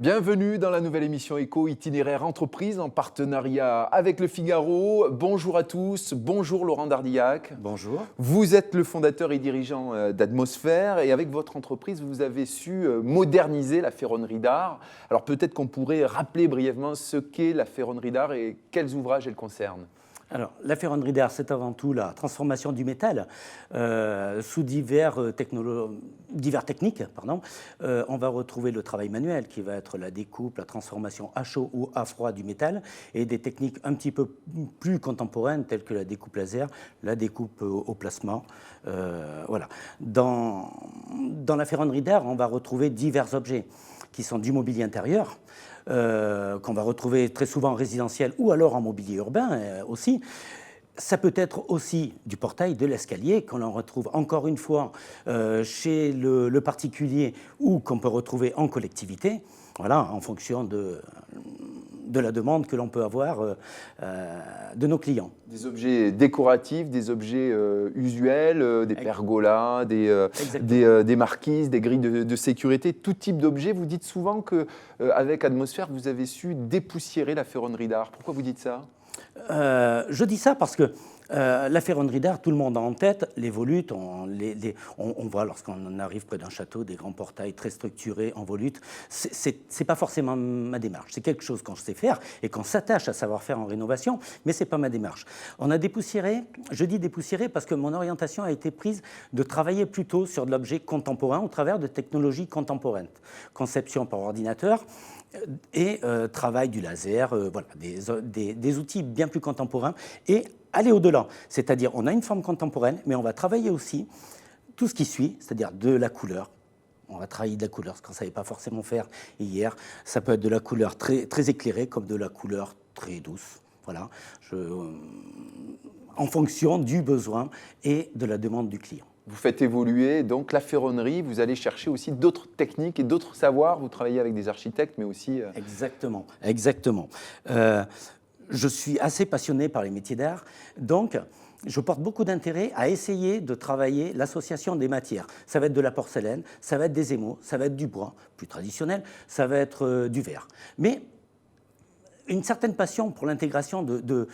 Bienvenue dans la nouvelle émission Éco Itinéraire Entreprise en partenariat avec Le Figaro. Bonjour à tous, bonjour Laurent Dardillac. Bonjour. Vous êtes le fondateur et dirigeant d'Atmosphère et avec votre entreprise, vous avez su moderniser la ferronnerie d'art. Alors peut-être qu'on pourrait rappeler brièvement ce qu'est la ferronnerie d'art et quels ouvrages elle concerne. Alors, la ferronnerie d'art, c'est avant tout la transformation du métal sous divers techniques. On va retrouver le travail manuel qui va être la découpe, la transformation à chaud ou à froid du métal et des techniques un petit peu plus contemporaines telles que la découpe laser, la découpe au plasma. Voilà. Dans la ferronnerie d'art, on va retrouver divers objets qui sont du mobilier intérieur, qu'on va retrouver très souvent en résidentiel ou alors en mobilier urbain aussi. Ça peut être aussi du portail, de l'escalier, qu'on en retrouve encore une fois chez le particulier ou qu'on peut retrouver en collectivité, voilà, en fonction de la demande que l'on peut avoir de nos clients. Des objets décoratifs, des objets usuels, des pergolas, des marquises, des grilles de sécurité, tout type d'objets. Vous dites souvent qu'avec Atmosphère, vous avez su dépoussiérer la ferronnerie d'art. Pourquoi vous dites ça ? Je dis ça parce que la ferronnerie d'art, tout le monde a en tête les volutes. On voit lorsqu'on arrive près d'un château des grands portails très structurés en volutes. C'est pas forcément ma démarche. C'est quelque chose qu'on sait faire et qu'on s'attache à savoir faire en rénovation, mais c'est pas ma démarche. On a dépoussiéré. Je dis dépoussiéré parce que mon orientation a été prise de travailler plutôt sur de l'objet contemporain au travers de technologies contemporaines, conception par ordinateur et travail du laser, voilà, des outils bien plus contemporains et aller au-delà. C'est-à-dire, on a une forme contemporaine, mais on va travailler aussi tout ce qui suit, c'est-à-dire de la couleur. On va travailler de la couleur, ce qu'on ne savait pas forcément faire hier. Ça peut être de la couleur très, très éclairée, comme de la couleur très douce. Voilà, en fonction du besoin et de la demande du client. Vous faites évoluer donc la ferronnerie, vous allez chercher aussi d'autres techniques et d'autres savoirs. Vous travaillez avec des architectes, mais aussi... Exactement, exactement. Je suis assez passionné par les métiers d'art, donc je porte beaucoup d'intérêt à essayer de travailler l'association des matières. Ça va être de la porcelaine, ça va être des émaux, ça va être du bois, plus traditionnel, ça va être du verre. Mais une certaine passion pour l'intégration de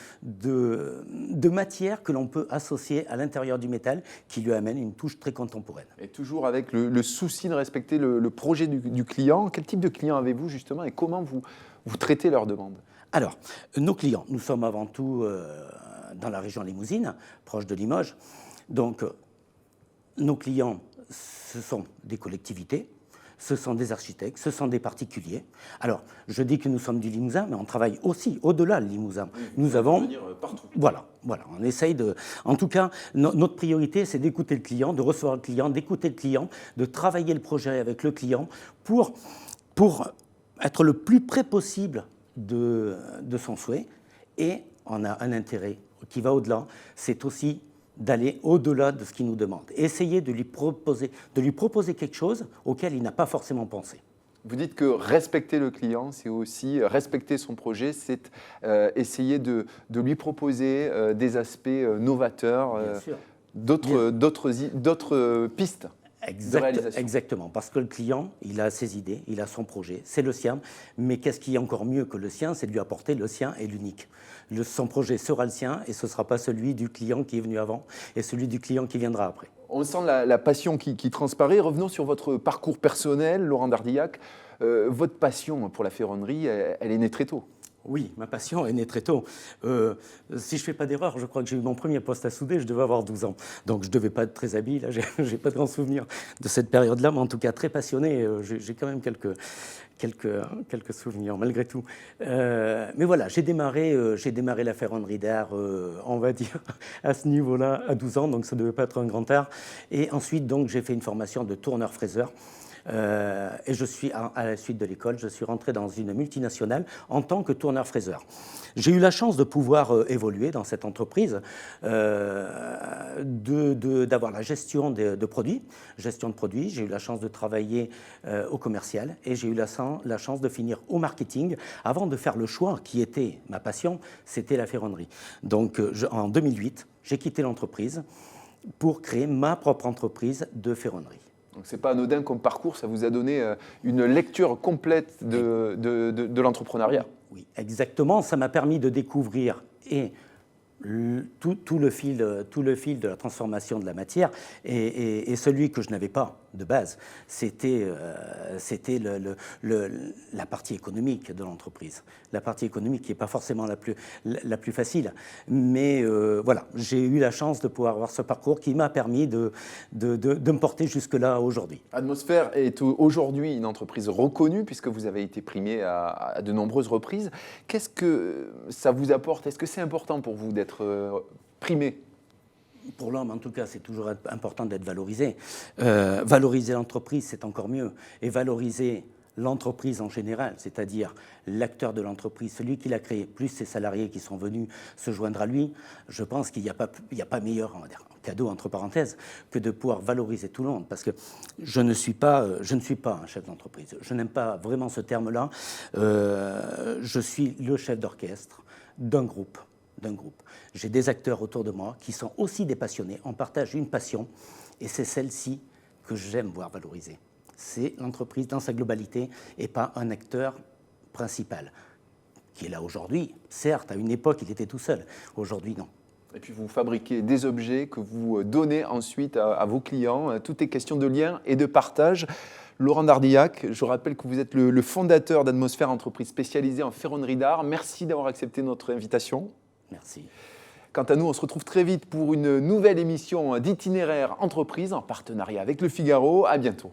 matières que l'on peut associer à l'intérieur du métal qui lui amène une touche très contemporaine. Et toujours avec le souci de respecter le projet du client. Quel type de client avez-vous justement et comment vous traitez leurs demandes ? Alors, nos clients, nous sommes avant tout dans la région Limousine, proche de Limoges. Donc, nos clients, ce sont des collectivités, ce sont des architectes, ce sont des particuliers. Alors, je dis que nous sommes du Limousin, mais on travaille aussi au-delà du Limousin. Oui, nous avons venir partout. Voilà, on essaye de... En tout cas, notre priorité, c'est d'écouter le client, de recevoir le client, d'écouter le client, de travailler le projet avec le client pour être le plus près possible de son souhait. Et on a un intérêt qui va au-delà, c'est aussi d'aller au-delà de ce qu'il nous demande. Essayer de lui proposer quelque chose auquel il n'a pas forcément pensé. Vous dites que respecter le client, c'est aussi respecter son projet, c'est essayer de lui proposer des aspects novateurs, d'autres pistes de réalisation. Exactement, parce que le client, il a ses idées, il a son projet, c'est le sien, mais qu'est-ce qui est encore mieux que le sien, c'est de lui apporter le sien et l'unique. Son projet sera le sien et ce ne sera pas celui du client qui est venu avant et celui du client qui viendra après. On sent la passion qui transparaît. Revenons sur votre parcours personnel, Laurent Dardillac. Votre passion pour la ferronnerie, elle est née très tôt. Oui, ma passion est née très tôt. Si je ne fais pas d'erreur, je crois que j'ai eu mon premier poste à souder, je devais avoir 12 ans. Donc je ne devais pas être très habile, je n'ai pas de grands souvenirs de cette période-là, mais en tout cas très passionné. J'ai quand même quelques souvenirs, malgré tout. Mais voilà, j'ai démarré la ferronnerie d'art, on va dire, à ce niveau-là, à 12 ans, donc ça ne devait pas être un grand art. Et ensuite, donc, j'ai fait une formation de tourneur-fraiseur. Et je suis, à la suite de l'école, je suis rentré dans une multinationale en tant que tourneur-fraiseur. J'ai eu la chance de pouvoir évoluer dans cette entreprise, d'avoir la gestion de produits. J'ai eu la chance de travailler au commercial et j'ai eu la chance de finir au marketing avant de faire le choix qui était ma passion, c'était la ferronnerie. Donc en 2008, j'ai quitté l'entreprise pour créer ma propre entreprise de ferronnerie. Donc ce n'est pas anodin comme parcours, ça vous a donné une lecture complète de l'entrepreneuriat. Oui, exactement. Ça m'a permis de découvrir tout le fil de la transformation de la matière et celui que je n'avais pas de base, c'était la partie économique de l'entreprise. La partie économique qui n'est pas forcément la plus facile. Mais voilà, j'ai eu la chance de pouvoir avoir ce parcours qui m'a permis de me porter jusque-là aujourd'hui. Atmosphère est aujourd'hui une entreprise reconnue puisque vous avez été primé à de nombreuses reprises. Qu'est-ce que ça vous apporte? Est-ce que c'est important pour vous d'être primé? Pour l'homme, en tout cas, c'est toujours important d'être valorisé. Valoriser l'entreprise, c'est encore mieux. Et valoriser l'entreprise en général, c'est-à-dire l'acteur de l'entreprise, celui qui l'a créé, plus ses salariés qui sont venus se joindre à lui, je pense qu'il n'y a pas meilleur, on va dire, cadeau entre parenthèses, que de pouvoir valoriser tout le monde. Parce que je ne suis pas un chef d'entreprise. Je n'aime pas vraiment ce terme-là. Je suis le chef d'orchestre d'un groupe. J'ai des acteurs autour de moi qui sont aussi des passionnés. On partage une passion et c'est celle-ci que j'aime voir valoriser. C'est l'entreprise dans sa globalité et pas un acteur principal qui est là aujourd'hui. Certes, à une époque, il était tout seul. Aujourd'hui, non. Et puis vous fabriquez des objets que vous donnez ensuite à vos clients. Tout est question de lien et de partage. Laurent Dardillac, je rappelle que vous êtes le fondateur d'Atmosphère, entreprise spécialisée en ferronnerie d'art. Merci d'avoir accepté notre invitation. Merci. Quant à nous, on se retrouve très vite pour une nouvelle émission d'Itinéraire Entreprise en partenariat avec Le Figaro. À bientôt.